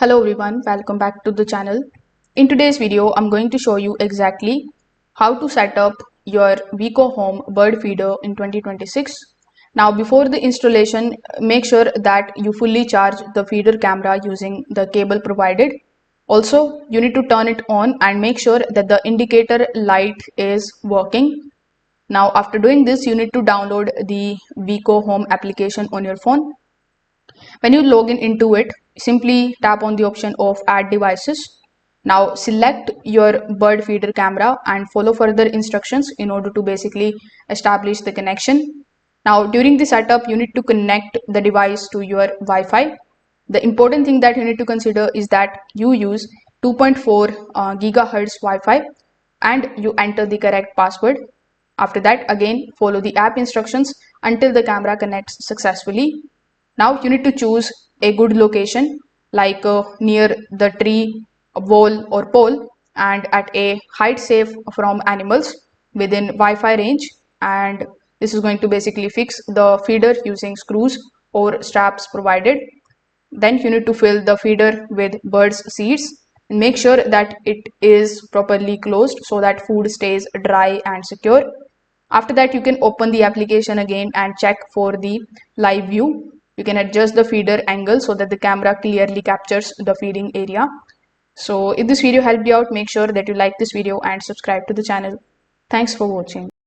Hello everyone, welcome back to the channel. In today's video, I'm going to show you exactly how to set up your VicoHome bird feeder in 2026. Now before the installation, make sure that you fully charge the feeder camera using the cable provided. Also, you need to turn it on and make sure that the indicator light is working. Now after doing this, you need to download the VicoHome application on your phone. When you log in into it, simply tap on the option of add devices. Now select your bird feeder camera and follow further instructions in order to basically establish the connection. Now during the setup, you need to connect the device to your Wi-Fi. The important thing that you need to consider is that you use 2.4 gigahertz Wi-Fi and you enter the correct password. After that, again follow the app instructions until the camera connects successfully. Now you need to choose a good location like near the tree, wall or pole, and at a height safe from animals within Wi-Fi range, and this is going to basically fix the feeder using screws or straps provided. Then you need to fill the feeder with birds seeds and make sure that it is properly closed so that food stays dry and secure. After that, you can open the application again and check for the live view. You can adjust the feeder angle so that the camera clearly captures the feeding area. So if this video helped you out, make sure that you like this video and subscribe to the channel. Thanks for watching.